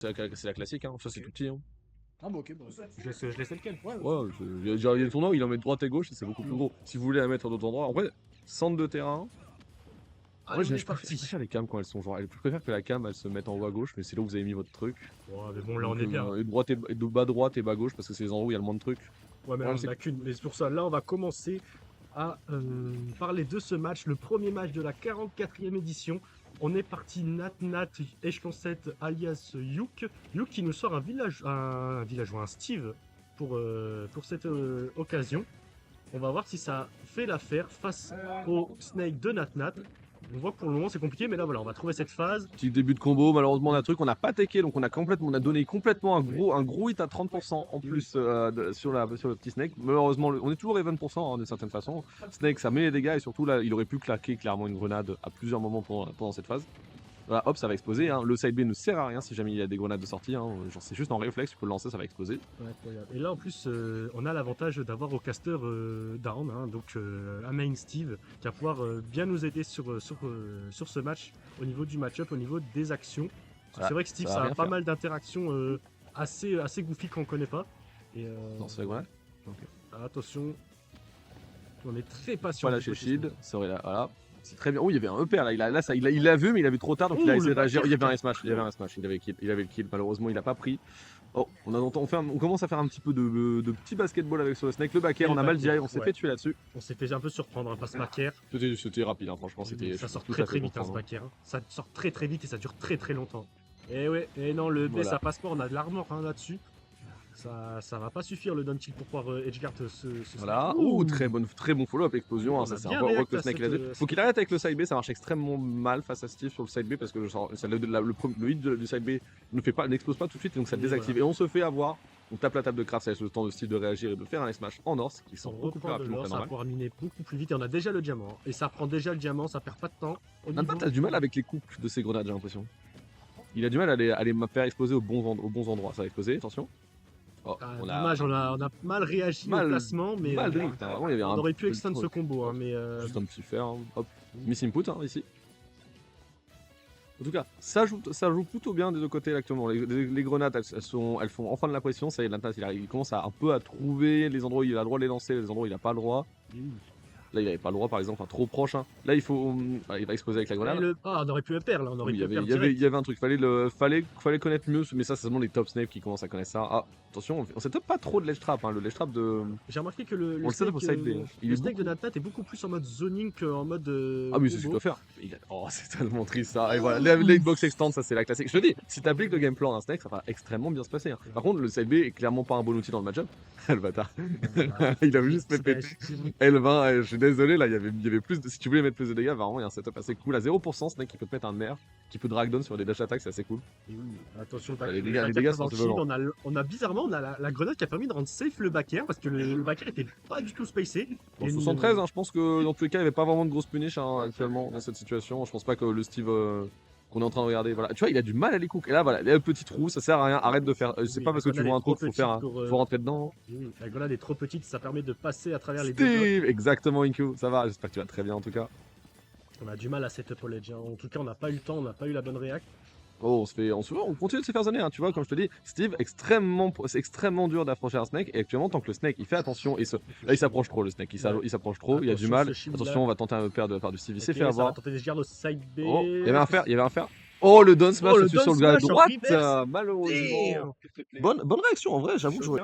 C'est la classique, hein. Ça c'est tout petit. Hein. Ah bah ok, bah, Je laisse lequel? ouais, Ouais, il y a des tournois où il en met de droite et gauche et c'est beaucoup plus gros. Si vous voulez la mettre à d'autres endroits, en vrai, centre de terrain. En vrai, Allez, on est je parti. préfère les cams quand elles sont genre. Je préfère que la cam elle se mette en haut à gauche, mais c'est là où vous avez mis votre truc. Ouais, mais bon, là, on Donc, est bien. et de bas droite et bas gauche parce que c'est les endroits où il y a le moins de trucs. Ouais, mais Ouais, là, c'est on en a qu'une. Mais c'est pour ça, là, on va commencer à parler de ce match, le premier match de la 44e édition. On est parti Nat échelon 7 alias Youk. Youk qui nous sort un villageois, un Steve pour cette occasion. On va voir si ça fait l'affaire face au Snake de Nat. On voit que pour le moment c'est compliqué, mais là voilà, on va trouver cette phase. Petit début de combo, malheureusement on a un truc, on n'a pas teché, donc on a donné complètement un gros hit à 30% en plus sur le petit Snake. Malheureusement, on est toujours even % hein, d'une certaine façon. Snake ça met les dégâts et surtout là il aurait pu claquer clairement une grenade à plusieurs moments pendant cette phase. Voilà, hop, ça va exploser. Hein. Le side B ne sert à rien si jamais il y a des grenades de sortie. Hein. Genre, c'est juste en réflexe, tu peux le lancer, ça va exploser. Incroyable. Et là en plus, on a l'avantage d'avoir au caster down, hein, donc un main Steve qui va pouvoir bien nous aider sur ce match au niveau du match-up, au niveau des actions. Voilà, C'est vrai que Steve ça va ça a rien pas faire. mal d'interactions assez goofy qu'on connaît pas. Et Non, c'est vrai. attention, on est très patient. Voilà, chez Shield, ça aurait là, voilà. C'est très bien. Oh, il y avait un EPR là. Il l'a vu, mais il a vu trop tard, donc il a essayé de réagir. Il y avait un smash. Il avait le kill. Malheureusement, il a pas pris. Oh, on commence à faire un petit peu de petit basketball avec ce Snake. Le back air, on a mal DI, on s'est fait tuer là-dessus. On s'est fait un peu surprendre, hein, par ce backer. C'était rapide, hein, franchement. Ça sort très vite, hein, ce backer. Hein. Ça sort très vite et ça dure très longtemps. Et ouais, et non, le B Voilà. ça passe pas, on a de l'armor hein, là-dessus. Ça va pas suffire le down kill pour pouvoir edgeguard ce Voilà. Ouh. Oh, très bon follow-up explosion. Hein, ça c'est un peu que le Snake il a vu. Faut qu'il arrête avec le side B, ça marche extrêmement mal face à Steve sur le side B parce que le hit du side B n'explose pas tout de suite, donc ça le désactive. Et on se fait avoir. On tape la table de craft, ça laisse le temps de Steve de réagir et de faire un smash en or, qui sort beaucoup plus rapidement que ça va normal. pouvoir miner beaucoup plus vite et on a déjà le diamant. Hein. Et ça prend déjà le diamant, ça perd pas de temps. Nantnat a du mal avec les coups de ses grenades, j'ai l'impression. Il a du mal à les faire exploser aux bons endroits. Ça va exploser, attention. Oh, dommage, on a mal réagi au placement, mais drift, hein. Il y avait on aurait pu extendre ce combo. Hein, mais juste un petit fer, hein. Hop, miss input hein, ici. En tout cas, ça joue plutôt bien des deux côtés actuellement. Les grenades, elles font enfin de la pression. Ça y est, Nantnat, il commence un peu à trouver les endroits où il a le droit de les lancer, les endroits où il n'a pas le droit. Là, il avait pas le droit, par exemple, trop proche. Hein. Là, il va exploser avec la grenade. Ah, on aurait pu le perdre, là. On aurait pu il y avait un truc. Fallait connaître mieux, mais ça, c'est seulement les top snipes qui commencent à connaître ça. Ah, attention, on setup pas trop de ledge trap. Hein. Le ledge trap de. J'ai remarqué que le setup au side B. Le snake de Nantnat est beaucoup plus en mode zoning qu'en mode. Ah, mais c'est ce qu'il doit faire. Oh, c'est tellement triste ça. Et voilà, les box extend, ça c'est la classique. Je te dis, si t'appliques le game plan d'un snake, ça va extrêmement bien se passer. Hein. Par contre, le side B est clairement pas un bon outil dans le match-up. Le bâtard. Il avait juste fait péter. L20, je suis désolé, là, il y avait plus de. Si tu voulais mettre plus de dégâts, vraiment, il y a un setup assez cool. À 0%, Snake qui peut te mettre un nerf, qui peut drag down sur des dash attacks, c'est assez cool. Attention, les dégâts sont on a bizarrement la grenade qui a permis de rendre safe le backer parce que le backer était pas du tout spacé. Dans 73, hein, je pense que dans tous les cas, il n'y avait pas vraiment de grosse punish hein, actuellement dans cette situation. Je pense pas que le Steve qu'on est en train de regarder, voilà. Tu vois, il a du mal à les cook. Et là, voilà, les petits trous, ça sert à rien. Arrête de faire. C'est pas parce que tu vois un trou qu'il faut rentrer dedans. La grenade est trop petite, ça permet de passer à travers les deux. Exactement, Inkyu. Ça va, j'espère que tu vas très bien en tout cas. On a du mal à setup au ledge. Hein. En tout cas, on n'a pas eu le temps, on n'a pas eu la bonne réac. Oh, on continue de se faire zoner, hein, tu vois, comme je te dis, Steve, c'est extrêmement dur d'approcher un snake, et actuellement, tant que le snake, il fait attention, là, il s'approche trop, le snake, il s'approche trop, il y a du mal, attention, on va tenter un pair de part du Steve, il s'est fait avoir. On va tenter de garder le side B. Oh, il y avait un fer, Oh, le down smash sur le gars de droite, malheureusement. Bonne réaction, en vrai, j'avoue, jouer.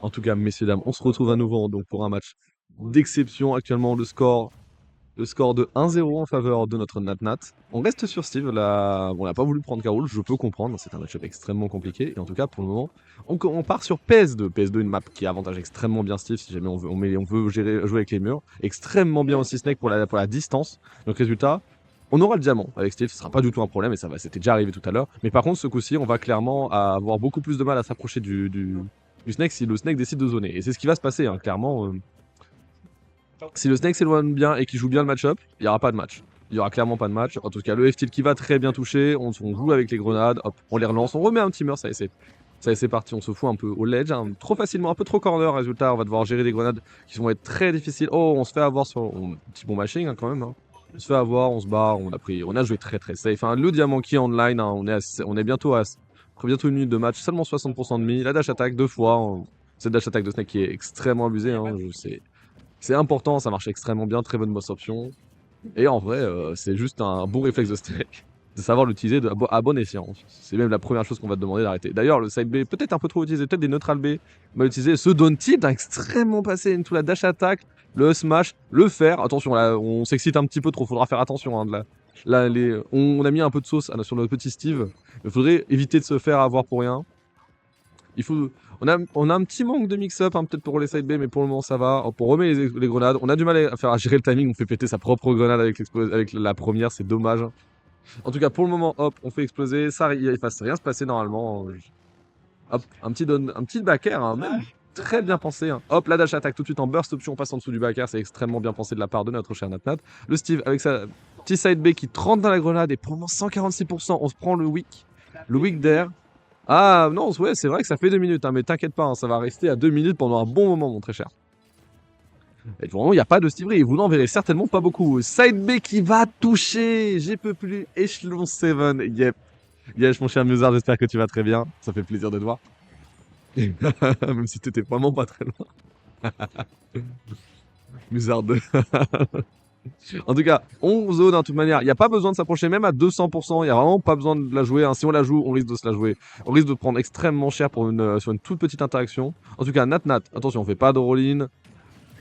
En tout cas, messieurs, dames, on se retrouve à nouveau donc, pour un match d'exception, actuellement, le score de 1-0 en faveur de notre Nat. On reste sur Steve, là, on n'a pas voulu prendre Carol, je peux comprendre, c'est un match-up extrêmement compliqué, et en tout cas pour le moment, on part sur PS2, PS2 une map qui avantage extrêmement bien Steve, si jamais on veut jouer avec les murs, extrêmement bien aussi Snake pour la distance, donc résultat, on aura le diamant avec Steve, ce sera pas du tout un problème, et c'était déjà arrivé tout à l'heure, mais par contre ce coup-ci, on va clairement avoir beaucoup plus de mal à s'approcher du Snake si le Snake décide de zoner, et c'est ce qui va se passer, hein, clairement. Si le Snake s'éloigne bien et qu'il joue bien le match-up, il n'y aura pas de match. Il n'y aura clairement pas de match. En tout cas, le F-Tilt qui va très bien toucher, on joue avec les grenades, hop, on les relance, on remet un petit mur, ça y est, c'est parti, on se fout un peu au ledge, hein, trop facilement, un peu trop corner, résultat, on va devoir gérer des grenades qui vont être très difficiles. Oh, on se fait avoir sur un petit bon mashing hein, quand même. Hein. On se fait avoir, on se barre, on a joué très très safe. Hein. Le Diamant Key online, hein, on est bientôt après bientôt une minute de match, seulement 60% de mi. La dash attack 2 fois. Cette dash attack de Snake qui est extrêmement abusée. Hein. C'est important, ça marche extrêmement bien, très bonne boss option. Et en vrai, c'est juste un bon réflexe de Snake. De savoir l'utiliser à bon escient. C'est même la première chose qu'on va te demander d'arrêter. D'ailleurs, le side B, peut-être un peu trop utilisé, peut-être des neutral B, mal utilisé. Ce down tilt a extrêmement passé into la dash attack, le smash, le fer. Attention, là, on s'excite un petit peu trop, faudra faire attention. Hein, là, on a mis un peu de sauce sur notre petit Steve. Il faudrait éviter de se faire avoir pour rien. On a un petit manque de mix-up, hein, peut-être pour les side B, mais pour le moment ça va. Hop, on remet les grenades. On a du mal à gérer le timing, on fait péter sa propre grenade avec la première, c'est dommage. En tout cas, pour le moment, hop, on fait exploser. Ça, il va rien se passer normalement. Hop, un petit backer, hein, même très bien pensé. Hein. Hop, la dash attack tout de suite en burst option, on passe en dessous du backer. C'est extrêmement bien pensé de la part de notre cher Natnat. Le Steve avec sa petit side B qui trempe dans la grenade et pour le moment 146%. On se prend le weak. Le weak d'air. Ah non, ouais, c'est vrai que ça fait 2 minutes, hein, mais t'inquiète pas, hein, ça va rester à 2 minutes pendant un bon moment, mon très cher. Et vraiment, il n'y a pas de Steve Ray, vous n'en verrez certainement pas beaucoup. Side B qui va toucher, j'y peux plus. Échelon 7, yep. Yes, mon cher Musard, j'espère que tu vas très bien. Ça fait plaisir de te voir. Même si t'étais vraiment pas très loin. Musard 2. En tout cas, on zone de toute manière. Il n'y a pas besoin de s'approcher même à 200%. Il n'y a vraiment pas besoin de la jouer. Hein. Si on la joue, on risque de se la jouer. On risque de prendre extrêmement cher sur une toute petite interaction. En tout cas, Nat, attention, on fait pas de roll-in.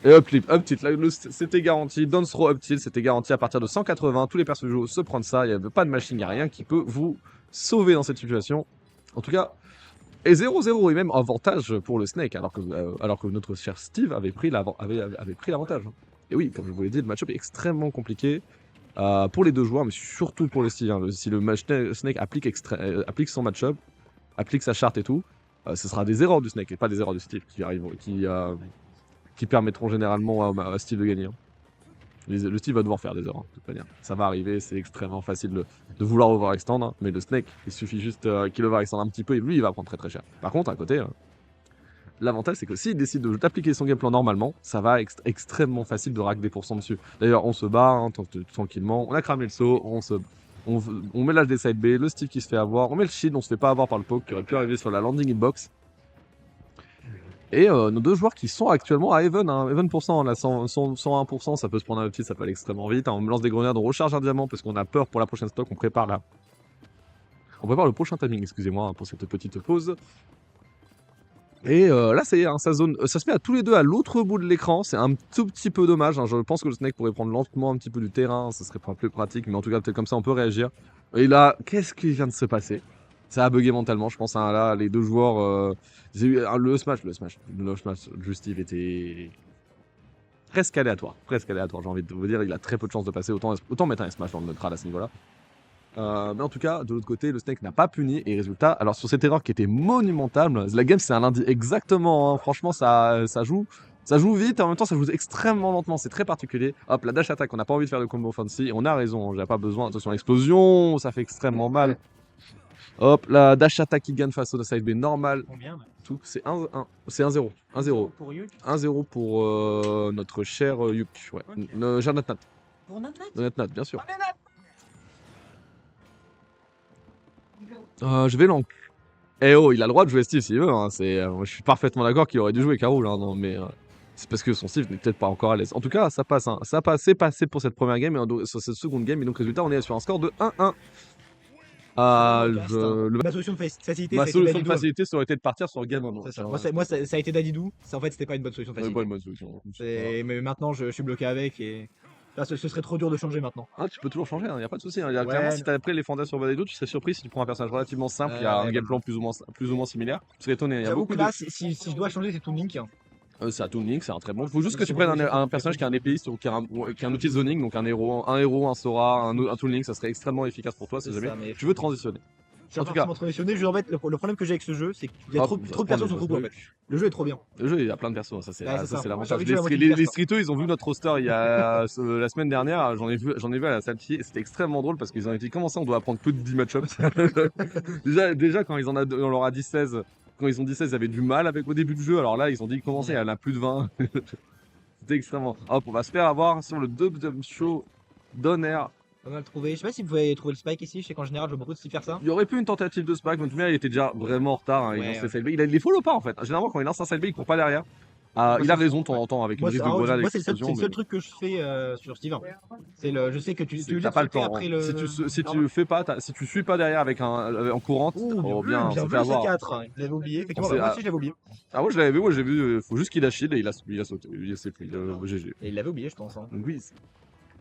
Et up clip, up tilt, c'était garanti. Down throw, up tilt, c'était garanti à partir de 180. Tous les persos du jeu se prennent ça. Il n'y avait pas de machine, il n'y a rien qui peut vous sauver dans cette situation. En tout cas, et 0-0 et même avantage pour le Snake, alors que notre cher Steve avait pris l'avantage. Et oui, comme je vous l'ai dit, le match-up est extrêmement compliqué pour les deux joueurs, mais surtout pour le Steve. Hein. Si le Snake applique son match-up, applique sa charte et tout, ce sera des erreurs du Snake et pas des erreurs du Steve qui permettront généralement à Steve de gagner. Hein. Le Steve va devoir faire des erreurs, de toute manière. Ça va arriver, c'est extrêmement facile de vouloir overextend, hein, mais le Snake, il suffit juste qu'il overextend un petit peu et lui, il va prendre très très cher. Par contre, à côté, l'avantage, c'est que s'il décide d'appliquer son game plan normalement, ça va être extrêmement facile de rack des pourcents dessus. D'ailleurs, on se bat hein, tranquillement, on a cramé le saut, on met l'âge des side B, le Steve qui se fait avoir, on met le shield, on se fait pas avoir par le poke qui aurait pu arriver sur la landing inbox. Et nos deux joueurs qui sont actuellement à Even, hein, Even %, là, 101%, ça peut se prendre un petit, ça peut aller extrêmement vite. Hein, on me lance des grenades, on recharge un diamant parce qu'on a peur pour la prochaine stock, on prépare le prochain timing, excusez-moi, hein, pour cette petite pause. Et là, ça y est, hein, ça se met à tous les deux à l'autre bout de l'écran, c'est un tout petit peu dommage. Hein, je pense que le Snake pourrait prendre lentement un petit peu du terrain, ça serait plus pratique, mais en tout cas, peut-être comme ça, on peut réagir. Et là, qu'est-ce qui vient de se passer? Ça a bugué mentalement, je pense. Hein, là, les deux joueurs. Le smash de Steve était presque aléatoire. Presque aléatoire, j'ai envie de vous dire. Il a très peu de chances de passer. Autant mettre un smash dans le neutral à ce niveau-là. Mais en tout cas, de l'autre côté, le Snake n'a pas puni. Et résultat, alors sur cette erreur qui était monumentale, la game c'est un lundi exactement. Hein, franchement, ça joue. Ça joue vite et en même temps ça joue extrêmement lentement, c'est très particulier. Hop, la dash attack, on n'a pas envie de faire de combo fancy, on a raison, j'ai pas besoin. Attention, explosion, ça fait extrêmement mal. Hop, la dash attack qui gagne face au side B normal. Combien tout, c'est 1-0. 1-0. Pour Yuk 1-0 pour notre cher Yuk. Ouais. Ok. Cher Natnat. Pour Natnat Natnat, bien sûr. Oh, Natnat Je vais l'en. Eh oh, il a le droit de jouer Steve s'il veut. Hein. Je suis parfaitement d'accord qu'il aurait dû jouer Caroul. Hein, non, mais c'est parce que son Steve n'est peut-être pas encore à l'aise. En tout cas, ça passe. Hein. C'est passé pour cette première game et sur cette seconde game. Et donc, résultat, on est sur un score de 1-1. Ma solution de facilité, Ma solution de facilité, ça aurait été de partir sur Game 1. Moi, ça a été Dadidou. En fait, c'était pas une bonne solution de facilité. Pas une bonne solution. Mais maintenant, je suis bloqué avec et. Là, ce serait trop dur de changer maintenant. Ah, tu peux toujours changer, hein, y a pas de souci. Hein. Clairement, si t'as appris les fondations sur Badaido, tu serais surpris si tu prends un personnage relativement simple, qui a un game plan plus ou moins similaire. Tu serais étonné. J'avoue que là, si je dois changer, c'est Toon Link. C'est un Toon Link, c'est un très bon. Faut juste que tu prennes un personnage qui a un épéiste ou qui a un outil de zoning, donc un héros, un Sora, un Toon Link, ça serait extrêmement efficace pour toi si jamais tu veux transitionner. En tout cas, en fait, le problème que j'ai avec ce jeu, c'est qu'il y a trop de persos sur trop en fait. Le jeu est trop bien. Le jeu, il y a plein de persos, ça c'est l'avantage. Les Les streeteux, ils ont vu notre roster il y a la semaine dernière, j'en ai vu à la salle pied, c'était extrêmement drôle parce qu'ils ont dit comment ça on doit apprendre plus de 10 match-ups. déjà quand on leur a dit 16, quand ils ont dit 16, ils avaient du mal avec au début du jeu, alors là ils ont dit comment ça, il y en a plus de 20. C'était extrêmement. Hop, on va se faire avoir sur le deuxième show Donner. Pas mal trouvé. Je sais pas si vous pouvez trouver le spike ici. Je sais qu'en général, je vois beaucoup de Steve faire ça. Il y aurait pu une tentative de spike, mais tout de même, il était déjà vraiment en retard. Hein, il Ouais, lance ses ouais. side B. Il les follow pas en fait. Généralement, quand il lance un side B, il court pas derrière. Moi, Il a c'est- raison de temps en temps avec une Moi, risque de alors, grenade et moi, c'est le explosion. seul truc que je fais sur Steve. Je sais que tu C'est- es obligé T'as de pas le sauter temps. après Hein. le. Si tu fais pas, si tu suis pas derrière avec en courante, oh bien, bien ça vu fait le avoir. C4. Je l'avais oublié. Effectivement, On sait- moi aussi, je l'avais oublié. Ah moi je l'avais vu, moi j'ai vu, faut juste qu'il a shield et il a sauté. Il s'est pris, GG. Et il l'avait oublié, je pense. Hein. Donc oui,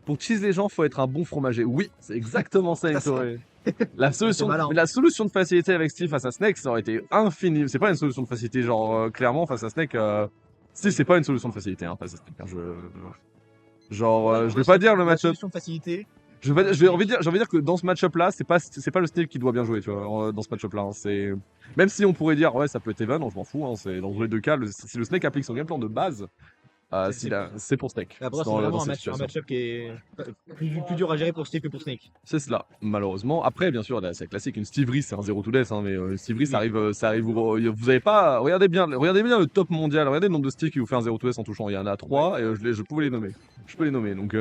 pour cheese les gens, faut être un bon fromager. Oui, c'est exactement ça, Ça, Intoré. La solution, malin. mais la solution de facilité avec Steve face à Snake, ça aurait été infini. C'est pas une solution de facilité, genre clairement face à Snake. Si c'est pas une solution de facilité, hein, face à Snake. Hein, je vais pas dire le La match-up. solution de facilité. J'ai envie de dire que dans ce match-up là, c'est pas le Steve qui doit bien jouer, tu vois, dans ce match-up là. Hein, c'est même si on pourrait dire ouais, ça peut être Evan, je m'en fous. Hein, c'est dans les deux cas, si le Snake applique son game plan de base, c'est pour Snake. Après, c'est dans vraiment un cette situation. match-up qui est plus dur à gérer pour Steve que pour Snake. C'est cela, malheureusement. Après, bien sûr, là, c'est classique. Une Steve Reese, c'est un 0 to death, hein, mais Steve Reese, ça arrive. Vous avez pas. Regardez bien le top mondial. Regardez le nombre de Steve qui vous fait un 0 to death en touchant. Il y en a 3 et je pouvais les nommer. Je peux les nommer. Donc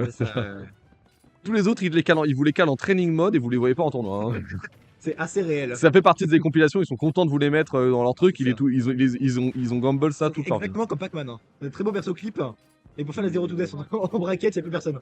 tous les autres, ils vous les calent en training mode et vous les voyez pas en tournoi. Hein. C'est assez réel. Ça fait partie des compilations. Ils sont contents de vous les mettre dans leur truc. Ils ont gamble ça tout le temps. Exactement comme Pac-Man. Hein. Un très beau perso clip. Et pour faire les 0 to death en bracket, il n'y a plus personne.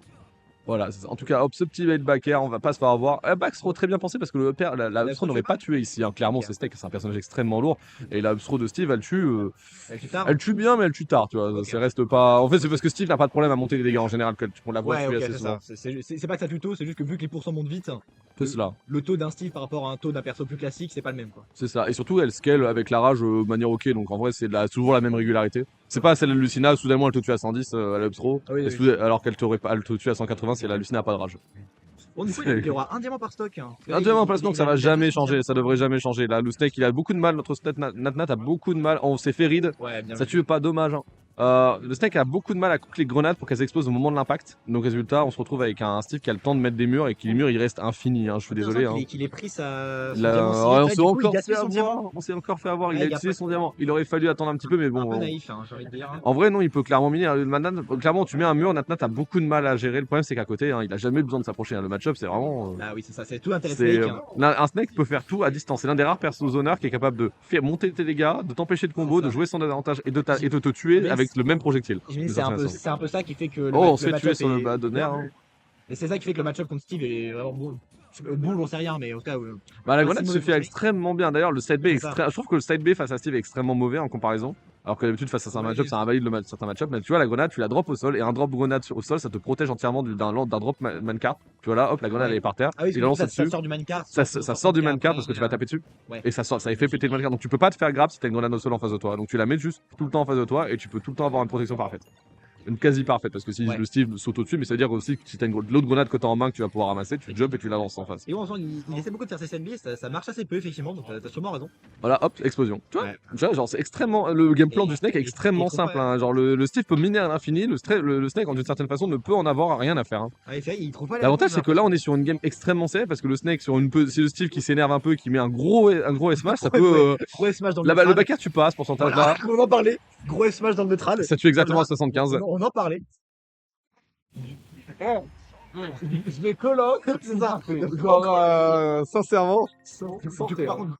Voilà, c'est ça. En tout cas, hop, ce petit bait backer, on va pas se faire avoir. Back throw très bien pensé parce que le père, la throw n'aurait pas tué ici. Hein. Clairement, c'est Steak, c'est un personnage extrêmement lourd. Et la throw de Steve, elle tue bien, mais elle tue tard, tu vois. Ok. Ça reste pas. En fait, c'est parce que Steve n'a pas de problème à monter les dégâts en général, on la voit Ouais, tuer ok, assez c'est souvent. ça. C'est pas que ça tue tôt, c'est juste que vu que les pourcents montent vite, C'est cela, le taux d'un Steve par rapport à un taux d'un perso plus classique, c'est pas le même quoi. c'est ça. Et surtout, elle scale avec la rage de manière ok, donc en vrai, c'est toujours la même régularité. C'est pas celle de Lucina, soudainement elle te tue à 110 à l'up throw, Ah oui, et oui. alors qu'elle elle te tue à 180 si la Lucina a pas de rage. Bon, du coup, il y aura un diamant par stock. Hein. Un diamant par stock, ça va jamais changer, ça devrait jamais changer. Là, le Snake, il a beaucoup de mal, notre Natnat a beaucoup de mal. On s'est fait read, Ouais, bien ça vu. tue pas, dommage. Hein. Le Snake a beaucoup de mal à couper les grenades pour qu'elles explosent au moment de l'impact. Donc résultat, on se retrouve avec un Steve qui a le temps de mettre des murs et qui les murs il reste infini. Hein. Je suis désolé. Hein. Qu'il ait pris son Là, diamant si ouais, vite, on s'est du coup, il encore gaspille fait son diamant. avoir. On s'est encore fait avoir. Il Ouais, a il y a utilisé pas son de- diamant. Il aurait fallu attendre un petit peu, mais Un bon. peu naïf, hein, j'ai envie de dire. En vrai, non, il peut clairement miner. Clairement, tu mets un mur, Natnat a beaucoup de mal à gérer. Le problème, c'est qu'à côté, hein, il a jamais besoin de s'approcher. Hein. Le match-up, c'est vraiment. Ah oui, c'est ça, c'est tout l'intérêt de C'est, Snake. Hein. un Snake peut faire tout à distance. C'est l'un des rares persos zoners qui est capable de faire monter tes dégâts, de t'empêcher de combo, C'est ça. de jouer son avantage et de te tuer Mais avec le même projectile. Je me dis, De certaine façon. c'est un peu ça qui fait que le Oh, on le se fait match-up tuer sur le est- bas de nerf. Hein. Et c'est ça qui fait que le match-up contre Steve est vraiment bon. Bon, j'en sais rien, mais en tout cas, Bah, la Pas grenade si se mauvais fait pour extrêmement bien. D'ailleurs, le side B, C'est ça. je trouve que le side B face à Steve est extrêmement mauvais en comparaison. Alors que d'habitude, face à un Ouais, match-up, ça invalide certains match-up. Mais tu vois, la grenade, tu la drops au sol et un drop grenade au sol, ça te protège entièrement d'un drop mancart. Tu vois là, hop, la grenade Ouais. elle est par terre. Ah oui, il lance ça dessus. sort du minecart. Ça sort du mancart parce que tu vas taper dessus. Ouais. Et ça fait péter le mancart. Donc tu peux pas te faire grab si t'as une grenade au sol en face de toi. Donc tu la mets juste tout le temps en face de toi et tu peux tout le temps avoir une protection parfaite. Une quasi parfaite parce que si Ouais. le Steve saute au-dessus, mais ça veut dire aussi que si t'as l'autre grenade que t'as en main que tu vas pouvoir ramasser, tu jump et tu la lances en face. Et on sent qu'il essaie beaucoup de faire ses SNB, ça marche assez peu effectivement, donc t'as sûrement raison. Voilà, hop, explosion. Tu vois, Ouais. genre c'est extrêmement. Le game plan Et- du Snake est et- extrêmement et trop simple. pas- Hein. Genre le Steve peut miner à l'infini, le Snake, d'une certaine façon, ne peut en avoir rien à faire. Hein. Ah, il trouve pas les L'avantage, réponses, c'est que là, on est sur une game extrêmement serrée parce que le Snake, si le Steve qui s'énerve un peu, qui met un gros S-Smash, ça Ouais, peut. Gros smash dans le Le neutral. backer, tu passes, pourcentage là. Voilà, on en parlait. Gros smash dans le neutral. Ça tue exactement à Voilà. 75. On en parlait. Je vais colo, c'est ça. Genre, sincèrement. Par contre,